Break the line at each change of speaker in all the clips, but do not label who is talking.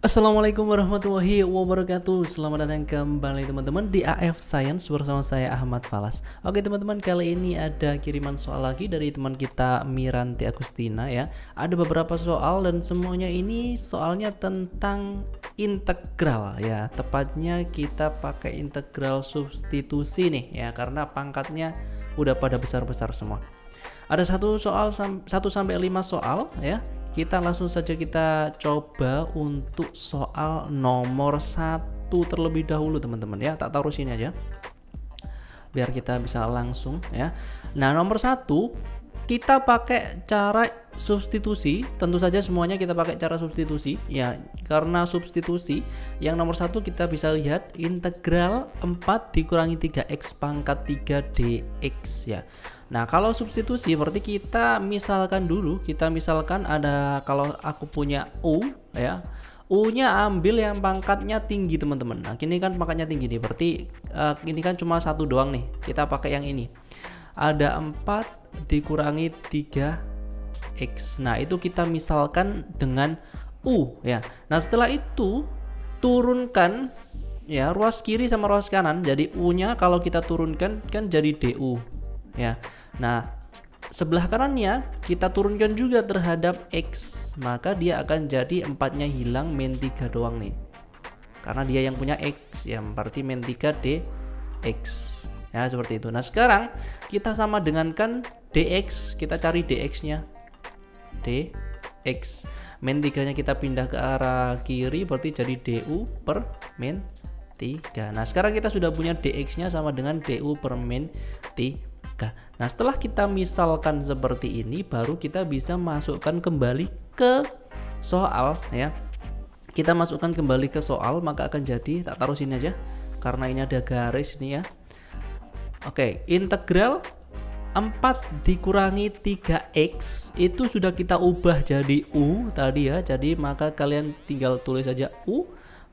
Assalamualaikum warahmatullahi wabarakatuh. Selamat datang kembali teman-teman di AF Science bersama saya Ahmad Falas. Oke teman-teman, kali ini ada kiriman soal lagi dari teman kita Miranti Agustina ya. Ada beberapa soal dan semuanya ini soalnya tentang integral ya. Tepatnya kita pakai integral substitusi nih ya, karena pangkatnya udah pada besar-besar semua. Ada 1 sampai 5 soal ya. Kita langsung saja kita coba untuk soal nomor 1 terlebih dahulu teman-teman ya. Tak taruh sini aja biar kita bisa langsung ya. Nah, nomor 1 kita pakai cara substitusi. Tentu saja semuanya kita pakai cara substitusi ya, karena substitusi yang nomor 1 kita bisa lihat integral 4 dikurangi 3x pangkat 3 dx ya. Nah, kalau substitusi berarti kita misalkan ada, kalau aku punya U ya, U-nya ambil yang pangkatnya tinggi teman-teman. Nah, ini kan pangkatnya tinggi nih, berarti ini kan cuma 1 doang nih. Kita pakai yang ini. Ada 4 dikurangi 3x. Nah, itu kita misalkan dengan U ya. Nah, setelah itu turunkan ya ruas kiri sama ruas kanan. Jadi U-nya kalau kita turunkan kan jadi DU ya. Nah, sebelah kanannya kita turunkan juga terhadap X, maka dia akan jadi 4-nya hilang, min 3 doang nih, karena dia yang punya X ya, berarti min 3 dx ya, seperti itu. Nah, sekarang kita sama dengankan dx, kita cari dx nya, dx min 3 nya kita pindah ke arah kiri, berarti jadi du per min 3. Nah, sekarang kita sudah punya dx nya sama dengan du per min 3. Nah, setelah kita misalkan seperti ini, baru kita bisa masukkan kembali ke soal ya. Kita masukkan kembali ke soal, maka akan jadi, tak taruh sini aja karena ini ada garis ini ya. Oke, integral 4 dikurangi 3x itu sudah kita ubah jadi U tadi ya. Jadi maka kalian tinggal tulis saja U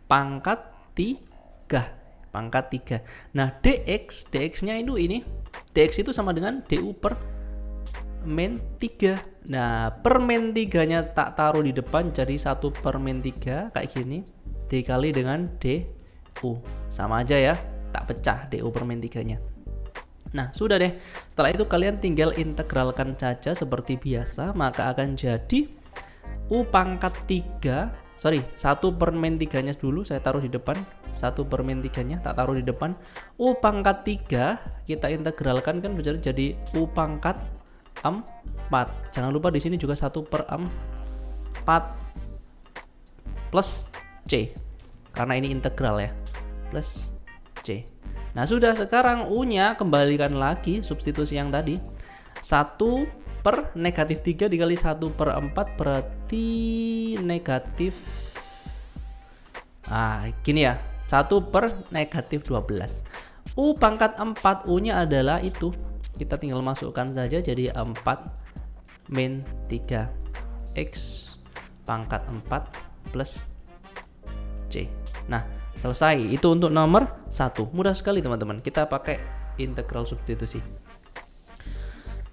pangkat 3. Nah, dx nya itu ini, dx itu sama dengan du per min 3. Nah, per min 3 nya tak taruh di depan, jadi 1 per min 3 kayak gini dikali dengan du, sama aja ya, tak pecah du per min 3 nya. Nah, sudah deh. Setelah itu kalian tinggal integralkan saja seperti biasa, maka akan jadi u pangkat 3, 1 per min 3 nya dulu saya taruh di depan, 1 per min 3 nya tak taruh di depan. U pangkat 3 kita integralkan kan jadi U pangkat 4. Jangan lupa di sini juga 1 per 4 plus C, karena ini integral ya, plus C. Nah, sudah, sekarang U nya kembalikan lagi substitusi yang tadi, 1 per negatif 3 dikali 1 per 4 berarti negatif, gini ya, 1 per negatif 12. U pangkat 4, U nya adalah itu, kita tinggal masukkan saja jadi 4 min 3 x pangkat 4 plus C. Nah, selesai. Itu untuk nomor 1. Mudah sekali teman-teman, kita pakai integral substitusi.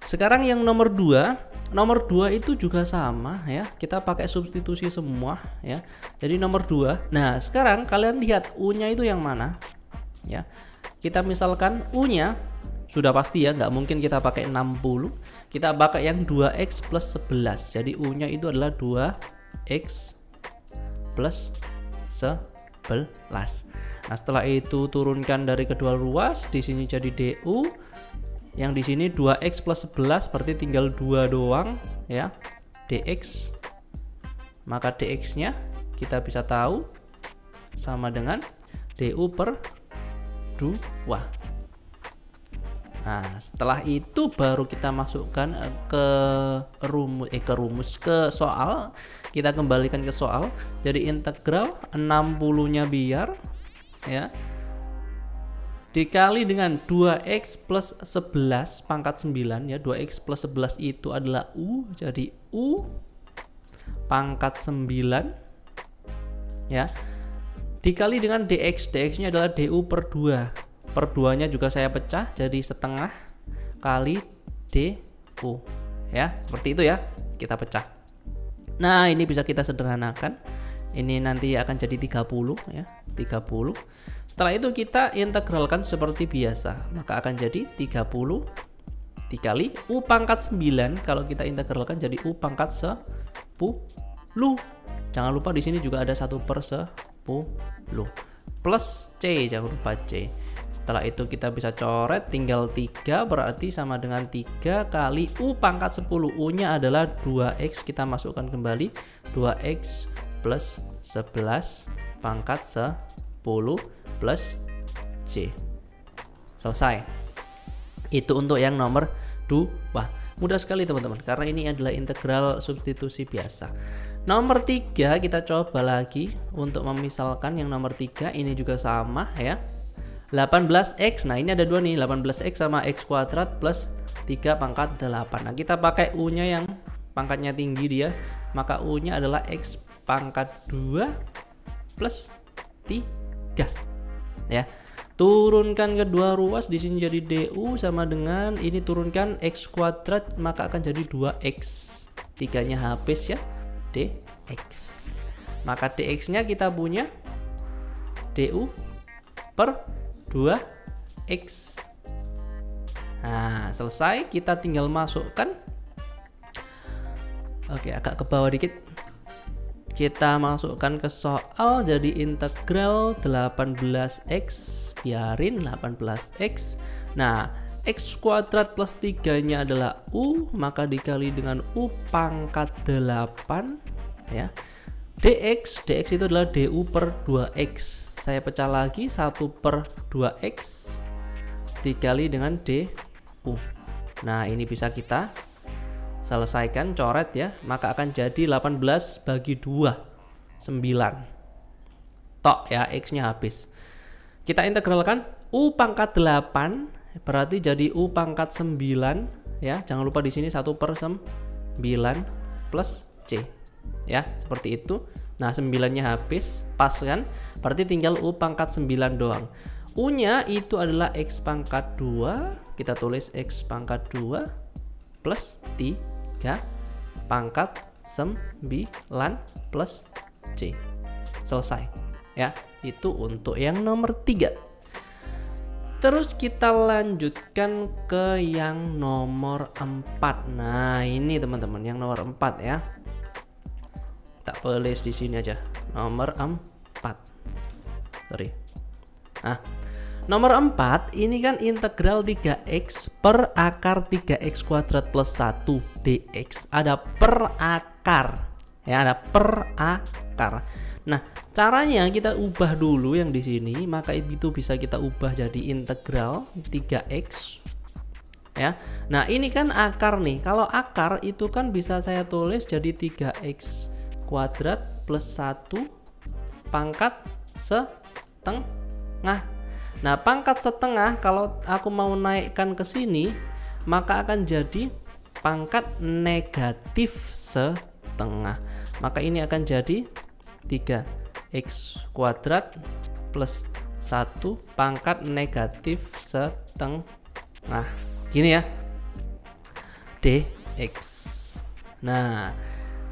Sekarang yang nomor 2. Nomor 2 itu juga sama ya, kita pakai substitusi semua ya. Jadi nomor 2. Nah, sekarang kalian lihat U-nya itu yang mana ya. Kita misalkan U-nya sudah pasti ya, nggak mungkin kita pakai 60. Kita pakai yang 2x plus 11. Jadi U-nya itu adalah 2x plus 11. Nah, setelah itu turunkan dari kedua ruas, di sini jadi du. Yang di sini 2x plus 11 berarti tinggal 2 doang ya, dx. Maka dx-nya kita bisa tahu sama dengan du per 2. Nah, setelah itu baru kita masukkan ke soal. Kita kembalikan ke soal. Jadi integral 60-nya biar ya, dikali dengan 2x plus 11 pangkat 9 ya. 2x plus 11 itu adalah U, jadi U pangkat 9 ya, dikali dengan dx. Dx nya adalah du per 2. Per 2 nya juga saya pecah jadi setengah kali du ya, seperti itu ya, kita pecah. Nah, ini bisa kita sederhanakan. Ini nanti akan jadi 30 ya, 30. Setelah itu kita integralkan seperti biasa, maka akan jadi 30 dikali U pangkat 9. Kalau kita integralkan jadi U pangkat 10. Jangan lupa di sini juga ada 1/10 plus C, jangan lupa C. Setelah itu kita bisa coret, tinggal 3, berarti sama dengan 3 kali U pangkat 10. U-nya adalah 2X, kita masukkan kembali 2X plus 11 pangkat 10 plus C. Selesai. Itu untuk yang nomor 2. Mudah sekali teman-teman, karena ini adalah integral substitusi biasa. Nomor 3 kita coba lagi untuk memisalkan yang nomor 3. Ini juga sama ya, 18X. Nah ini ada 2 nih, 18X sama X kuadrat plus 3 pangkat 8. Nah kita pakai U-nya yang pangkatnya tinggi dia, maka U-nya adalah X pangkat 2 plus 3 ya. Turunkan kedua ruas, di sini jadi DU sama dengan ini, turunkan X kuadrat maka akan jadi 2X. 3-nya habis ya, DX. Maka DX-nya kita punya DU per 2X. Nah selesai, kita tinggal masukkan. Oke, agak ke bawah dikit. Kita masukkan ke soal, jadi integral 18X, biarin 18X. Nah X kuadrat plus 3-nya adalah U, maka dikali dengan U pangkat 8 ya. DX itu adalah DU per 2X. Saya pecah lagi, 1/2X dikali dengan DU. Nah ini bisa kita selesaikan, coret ya, maka akan jadi 18 bagi 2, 9. Tok ya, X-nya habis. Kita integralkan U pangkat 8, berarti jadi U pangkat 9 ya. Jangan lupa di sini 1/9 plus C. Ya, seperti itu. Nah, 9-nya habis, pas kan? Berarti tinggal U pangkat 9 doang. U-nya itu adalah X pangkat 2. Kita tulis X pangkat 2 plus 3 pangkat 9 plus C. Selesai ya, itu untuk yang nomor 3. Terus kita lanjutkan ke yang nomor 4. Nah ini teman-teman yang nomor 4 ya, tak tulis di sini aja nomor 4. Sorry. Nah nomor 4 ini kan integral 3X per akar 3X kuadrat plus 1 dx. Ada per akar ya, ada per akar. Nah caranya kita ubah dulu yang di sini, maka itu bisa kita ubah jadi integral 3X ya. Nah ini kan akar nih, kalau akar itu kan bisa saya tulis jadi 3X kuadrat plus 1 pangkat setengah. Nah, pangkat setengah kalau aku mau naikkan ke sini, maka akan jadi pangkat negatif setengah. Maka ini akan jadi 3X kuadrat plus 1 pangkat negatif setengah. Gini ya, dx. Nah,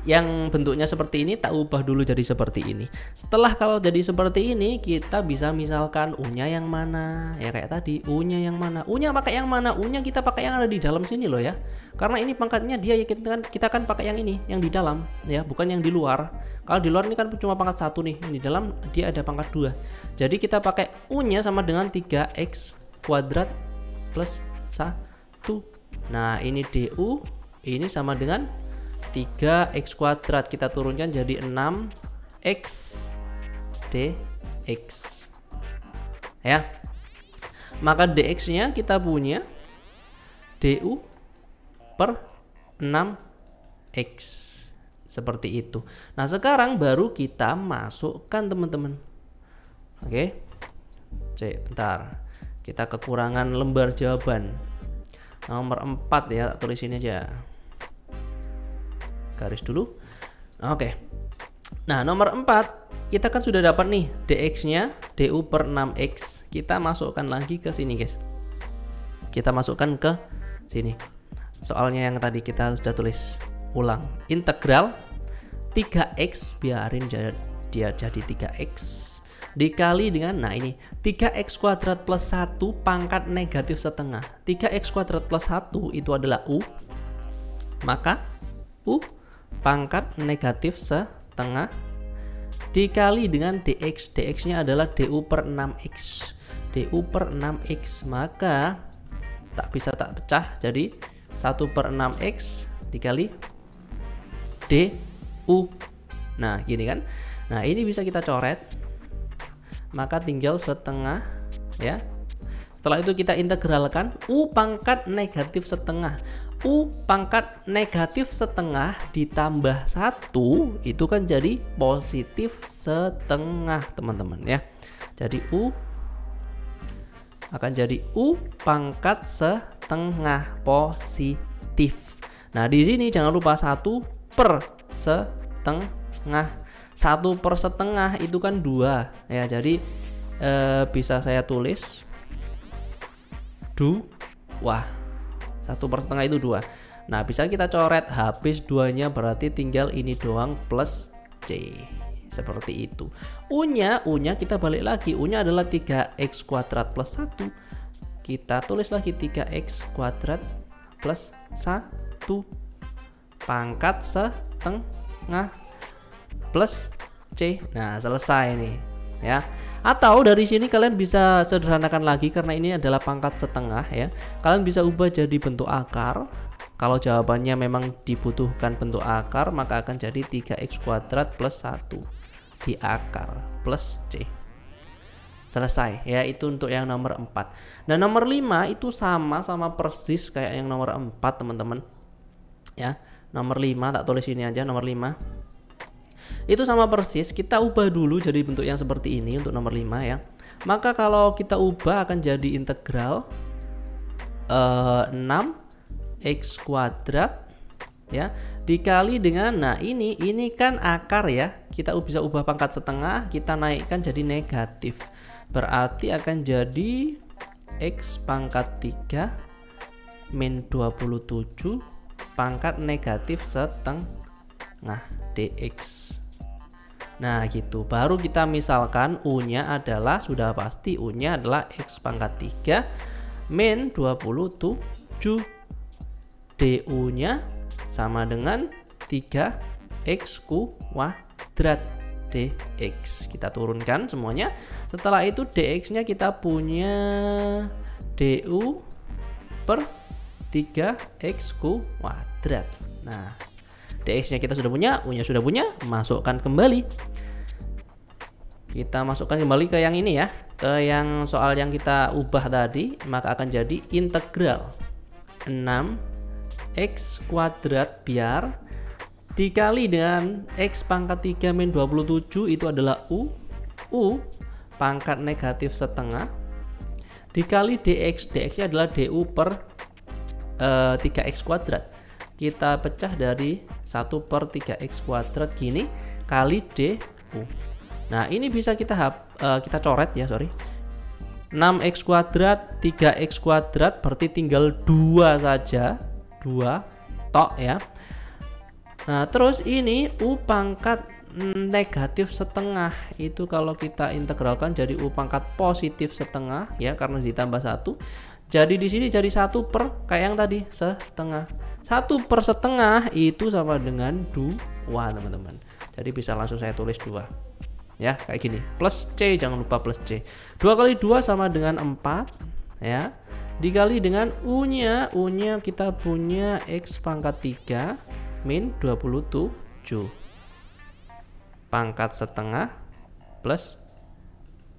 yang bentuknya seperti ini tak ubah dulu jadi seperti ini. Setelah kalau jadi seperti ini, kita bisa misalkan U-nya yang mana ya, kayak tadi U-nya yang mana, U-nya pakai yang mana, U-nya kita pakai yang ada di dalam sini loh ya, karena ini pangkatnya dia ya, kita kan pakai yang ini, yang di dalam ya, bukan yang di luar. Kalau di luar ini kan cuma pangkat 1 nih, yang di dalam dia ada pangkat 2. Jadi kita pakai U-nya sama dengan 3X kuadrat plus 1. Nah ini DU, ini sama dengan 3X kuadrat, kita turunkan jadi 6X dx ya. Maka dx nya kita punya du per 6X seperti itu. Nah sekarang baru kita masukkan teman-teman. Oke, bentar, kita kekurangan lembar jawaban nomor 4 ya, tak tulis ini aja, garis dulu. Oke. Nah, nomor 4 kita kan sudah dapat nih dx-nya du per 6x. Kita masukkan lagi ke sini, guys. Kita masukkan ke sini. Soalnya yang tadi kita sudah tulis ulang. Integral 3x biarin dia jadi 3x dikali dengan, nah ini 3x kuadrat plus 1 pangkat negatif setengah. 3x kuadrat plus 1 itu adalah U, maka U pangkat negatif setengah dikali dengan dx. Dx nya adalah du per 6x. Du per 6x, maka tak bisa tak pecah, jadi 1 per 6x dikali du. Nah gini kan. Nah ini bisa kita coret, maka tinggal setengah ya. Setelah itu kita integralkan, U pangkat negatif setengah. U pangkat negatif setengah ditambah 1 itu kan jadi positif setengah teman-teman ya. Jadi U akan jadi U pangkat setengah positif. Nah di sini jangan lupa 1 per setengah. 1 per setengah itu kan 2 ya, jadi bisa saya tulis wah 1 per setengah itu 2. Nah bisa kita coret, habis 2 nya berarti tinggal ini doang plus C, seperti itu. U nya kita balik lagi, U nya adalah 3x kuadrat plus 1, kita tulis lagi 3x kuadrat plus 1 pangkat setengah plus C. Nah selesai nih ya. Atau dari sini kalian bisa sederhanakan lagi, karena ini adalah pangkat setengah ya, kalian bisa ubah jadi bentuk akar. Kalau jawabannya memang dibutuhkan bentuk akar, maka akan jadi 3x kuadrat plus 1 di akar plus C. Selesai ya, itu untuk yang nomor 4. Nah nomor 5 itu sama persis kayak yang nomor 4 teman-teman ya. Nomor 5 tak tulis ini aja, nomor 5 itu sama persis, kita ubah dulu jadi bentuk yang seperti ini untuk nomor 5 ya. Maka kalau kita ubah akan jadi integral 6x kuadrat ya dikali dengan, nah ini kan akar ya, kita bisa ubah pangkat setengah, kita naikkan jadi negatif, berarti akan jadi x pangkat 3 min 27 pangkat negatif setengah dx. Nah gitu, baru kita misalkan U nya adalah, sudah pasti U nya adalah x pangkat 3 min 27, du nya sama dengan 3x kuadrat dx. Kita turunkan semuanya. Setelah itu dx nya kita punya du per 3x kuadrat. Nah dx nya kita sudah punya, U nya sudah punya, masukkan kembali. Kita masukkan kembali ke yang ini ya, ke yang soal yang kita ubah tadi, maka akan jadi integral 6x kuadrat biar dikali dengan x pangkat 3 min 27 itu adalah U pangkat negatif setengah dikali dx. Dx nya adalah du per 3x kuadrat. Kita pecah dari 1 per 3x kuadrat gini kali du. Nah ini bisa kita coret ya, 6x kuadrat 3x kuadrat berarti tinggal 2 saja, 2 tok ya. Nah terus ini U pangkat negatif setengah itu kalau kita integralkan jadi U pangkat positif setengah ya, karena ditambah 1. Jadi di sini jadi 1 per kayak yang tadi setengah. 1 per setengah itu sama dengan 2 teman-teman. Jadi bisa langsung saya tulis 2 ya, kayak gini, plus C, jangan lupa plus C. 2 kali 2 sama dengan 4 ya, dikali dengan U nya kita punya x pangkat 3 min 27 pangkat setengah plus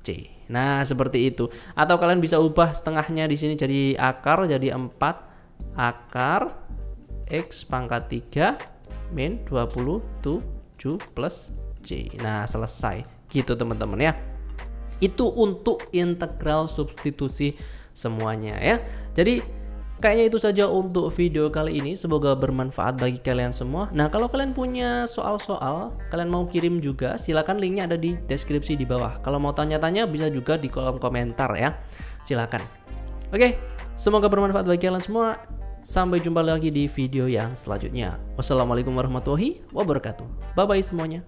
C. Nah seperti itu. Atau kalian bisa ubah setengahnya di sini jadi akar, jadi 4 akar x pangkat 3 min 27 plus C. Nah selesai gitu teman-teman ya. Itu untuk integral substitusi semuanya ya. Jadi kayaknya itu saja untuk video kali ini, semoga bermanfaat bagi kalian semua. Nah kalau kalian punya soal-soal, kalian mau kirim juga, silakan, linknya ada di deskripsi di bawah. Kalau mau tanya-tanya bisa juga di kolom komentar ya, silakan. Oke, semoga bermanfaat bagi kalian semua. Sampai jumpa lagi di video yang selanjutnya. Wassalamualaikum warahmatullahi wabarakatuh. Bye bye semuanya.